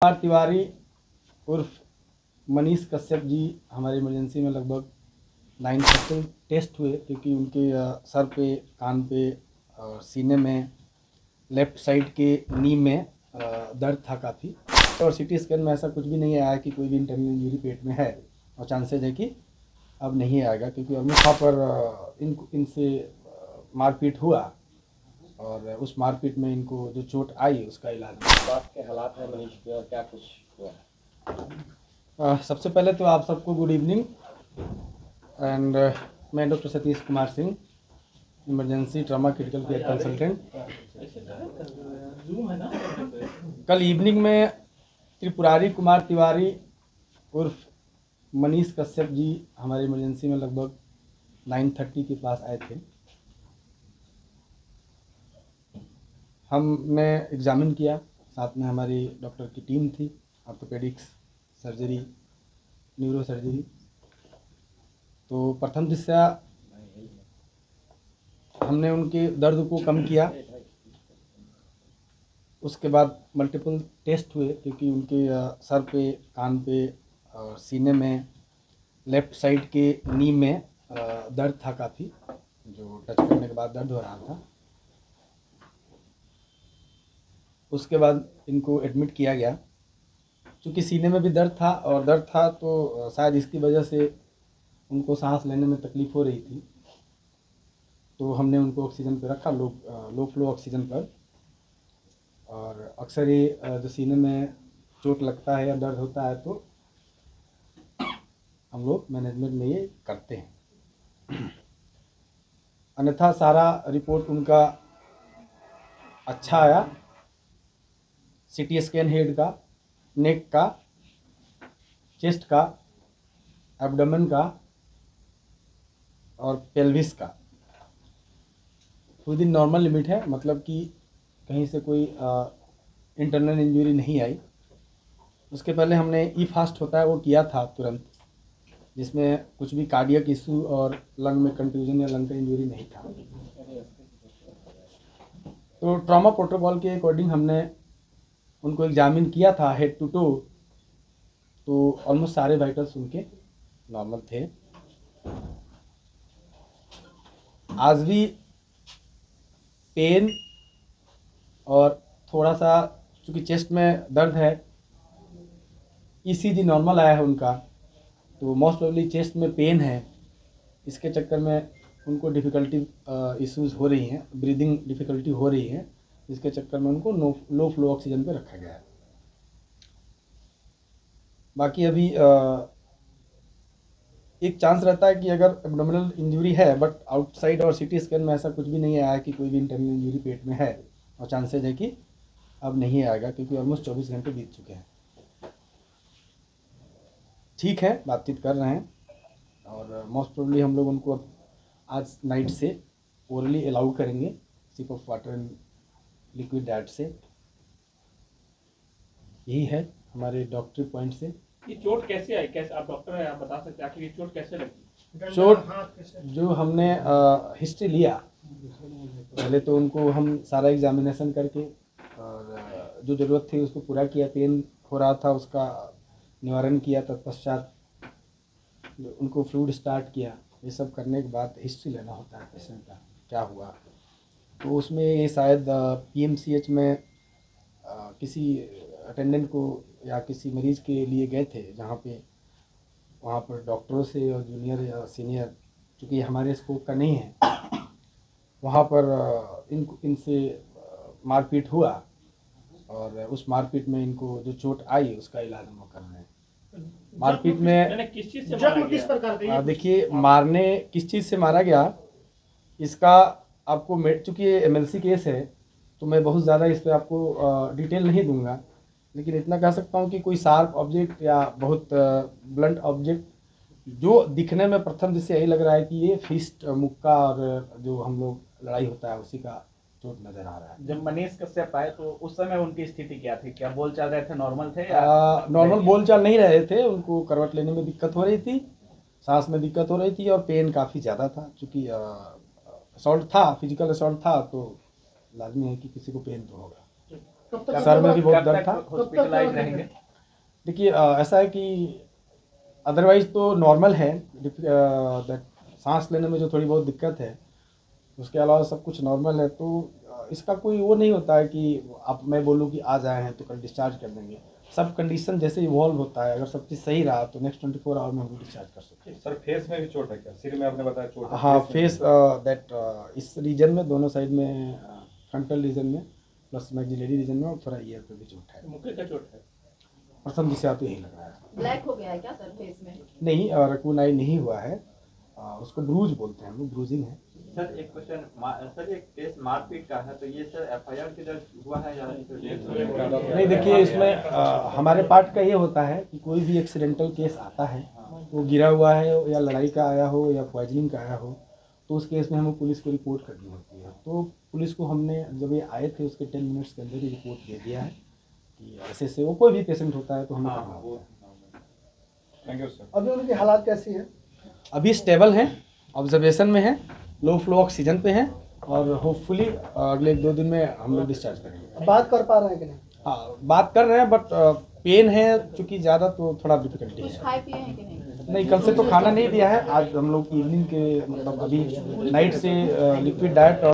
कुमार तिवारी उर्फ मनीष कश्यप जी हमारी इमरजेंसी में लगभग 9 टेस्ट हुए, क्योंकि उनके सर पे, कान पे और सीने में, लेफ़्ट साइड के नी में दर्द था काफ़ी। और सीटी स्कैन में ऐसा कुछ भी नहीं आया कि कोई भी इंटरनल इंजरी पेट में है, और चांसेज है कि अब नहीं आएगा, क्योंकि ऑलमोस्ट वहाँ पर इनसे मारपीट हुआ और उस मारपीट में इनको जो चोट आई उसका इलाज। स्वास्थ्य के हालात है मनीष के, और क्या कुछ हुआ? सबसे पहले तो आप सबको गुड इवनिंग एंड मैं doctor Satish Kumar Singh, emergency trauma critical care consultant. कल इवनिंग में त्रिपुरारी कुमार तिवारी उर्फ मनीष कश्यप जी हमारी इमरजेंसी में लगभग 9:30 के पास आए थे। हमने एग्ज़ामिन किया, साथ में हमारी डॉक्टर की टीम थी, ऑर्थोपेडिक्स, सर्जरी, न्यूरो सर्जरी। तो प्रथम दृष्टया हमने उनके दर्द को कम किया। उसके बाद मल्टीपल टेस्ट हुए, क्योंकि उनके सर पे, कान पे और सीने में, लेफ़्ट साइड के नी में दर्द था काफ़ी, जो टच करने के बाद दर्द हो रहा था। उसके बाद इनको एडमिट किया गया। चूँकि सीने में भी दर्द था और दर्द था तो शायद इसकी वजह से उनको सांस लेने में तकलीफ़ हो रही थी, तो हमने उनको ऑक्सीजन पे रखा, लो फ्लो ऑक्सीजन पर। और अक्सर ये जो सीने में चोट लगता है या दर्द होता है तो हम लोग मैनेजमेंट में ये करते हैं। अन्यथा सारा रिपोर्ट उनका अच्छा आया। सीटी स्कैन हेड का, नेक का, चेस्ट का, एब्डोमेन का और पेल्विस का विद इन नॉर्मल लिमिट है, मतलब कि कहीं से कोई इंटरनल इंजरी नहीं आई। उसके पहले हमने ई फास्ट होता है वो किया था तुरंत, जिसमें कुछ भी कार्डियक इशू और लंग में कंट्यूजन या लंग का इंजरी नहीं था। तो ट्रॉमा प्रोटोकॉल के अकॉर्डिंग हमने उनको एग्जामिन किया था हेड टू टो, तो ऑलमोस्ट सारे वाइटल्स उनके नॉर्मल थे। आज भी पेन और थोड़ा सा चूँकि चेस्ट में दर्द है, ईसीजी नॉर्मल आया है उनका, तो मोस्ट प्रोबेबली चेस्ट में पेन है। इसके चक्कर में उनको डिफ़िकल्टी इश्यूज़ हो रही हैं, ब्रीदिंग डिफ़िकल्टी हो रही है, जिसके चक्कर में उनको लो फ्लो ऑक्सीजन पे रखा गया है। बाकी अभी एक चांस रहता है कि अगर एब्डोमिनल इंजरी है, बट आउटसाइड और सीटी स्कैन में ऐसा कुछ भी नहीं आया कि कोई भी इंटरनल इंजरी पेट में है, और चांसेज है कि अब नहीं आएगा, क्योंकि ऑलमोस्ट 24 घंटे बीत चुके हैं। ठीक है, बातचीत कर रहे हैं और मोस्ट प्रोबेबली हम लोग उनको अब आज नाइट से ओरली अलाउ करेंगे, sip of water and liquid diet से। यही है हमारे डॉक्टरी पॉइंट से। ये चोट कैसे आई? कैसे, आप डॉक्टर हैं, आप बता सकते हैं आखिर ये चोट कैसे लगी? चोट जो हमने हिस्ट्री लिया, पहले तो उनको हम सारा एग्जामिनेशन करके और जो ज़रूरत थी उसको पूरा किया, पेन हो रहा था उसका निवारण किया, तत्पश्चात उनको फ्लूइड स्टार्ट किया। ये सब करने के बाद हिस्ट्री लेना होता है पेशेंट का, क्या हुआ। तो उसमें ये शायद पीएमसीएच में किसी अटेंडेंट को या किसी मरीज़ के लिए गए थे, जहाँ पे वहाँ पर डॉक्टरों से और जूनियर या सीनियर, चूँकि हमारे स्कोप का नहीं है, वहाँ पर इनसे मारपीट हुआ और उस मारपीट में इनको जो चोट आई उसका इलाज हम लोग कर रहे हैं। मारपीट में किस चीज से मारा गया? देखिए, मारने किस चीज़ से मारा गया इसका आपको, चूँकि ये एमएलसी केस है तो मैं बहुत ज़्यादा इस पर आपको डिटेल नहीं दूंगा, लेकिन इतना कह सकता हूँ कि कोई शार्प ऑब्जेक्ट या बहुत ब्लंट ऑब्जेक्ट जो दिखने में प्रथम दृष्टया यही लग रहा है कि ये फिस्ट, मुक्का और जो हम लोग लड़ाई होता है उसी का चोट नज़र आ रहा है। जब मनीष कश्यप आए तो उस समय उनकी स्थिति क्या थी? क्या बोल चल रहे थे, नॉर्मल थे? नॉर्मल बोल चाल नहीं रहे थे, उनको करवट लेने में दिक्कत हो रही थी, सांस में दिक्कत हो रही थी और पेन काफ़ी ज़्यादा था। चूँकि असॉल्ट था, फिजिकल असॉल्ट था, तो लाजमी है कि किसी को पेन तो होगा। सर में भी बहुत दर्द था। हॉस्पिटलाइज रहेंगे? देखिए ऐसा है कि अदरवाइज तो नॉर्मल है, सांस लेने में जो थोड़ी बहुत दिक्कत है उसके अलावा सब कुछ नॉर्मल है। तो इसका कोई वो नहीं होता है कि अब मैं बोलूँ कि आज आए हैं तो कल डिस्चार्ज कर देंगे। सब कंडीशन जैसे इवॉल्व होता है, अगर सब चीज़ सही रहा तो नेक्स्ट 24 आवर में हम डिस्चार्ज कर सकते हैं। सर फेस में भी चोट है क्या? सिर में आपने बताया चोट है, हाँ, में फेस इस रीजन में, दोनों साइड में, फ्रंटल रीजन में प्लस मैक्सिलरी रीजन में, और थोड़ा ईयर पे भी चोट है। मुक्के का चोट है? प्रथम दिशा तो यही लग रहा है। ब्लैक हो गया है क्या सर फेस में? नहीं, रकून आई नहीं हुआ है, उसको ब्रूज बोलते हैं हम लोग, ब्रूजिंग है। सर एक क्वेश्चन, सर एक केस मारपीट का है, तो ये सर एफआईआर की दर्ज हुआ है या नहीं, देखिए इसमें हमारे पार्ट का ये होता है कि कोई भी एक्सीडेंटल केस आता है, वो गिरा हुआ है या लड़ाई का आया हो या पॉइजनिंग का आया हो, तो उस केस में हमें पुलिस को रिपोर्ट करनी होती है। तो पुलिस को हमने जब ये आए थे उसके 10 मिनट्स के अंदर ही रिपोर्ट दे दिया है कि ऐसे से वो कोई भी पेशेंट होता है तो हमें करना होता है। Thank you sir. अभी उनकी हालात कैसी है? अभी स्टेबल हैं, ऑब्जर्वेशन में है, लो फ्लो ऑक्सीजन पे हैं, और होपफुली अगले 1-2 दिन में हम लोग डिस्चार्ज करेंगे। बात कर पा रहे हैं कि नहीं? हाँ, बात कर रहे हैं, बट पेन है चूँकि ज़्यादा, तो थोड़ा डिफिकल्टी कुछ है। खाए पिए हैं कि नहीं? नहीं, कल से तो खाना नहीं दिया है, आज हम लोग इवनिंग के मतलब अभी नाइट से लिक्विड डाइट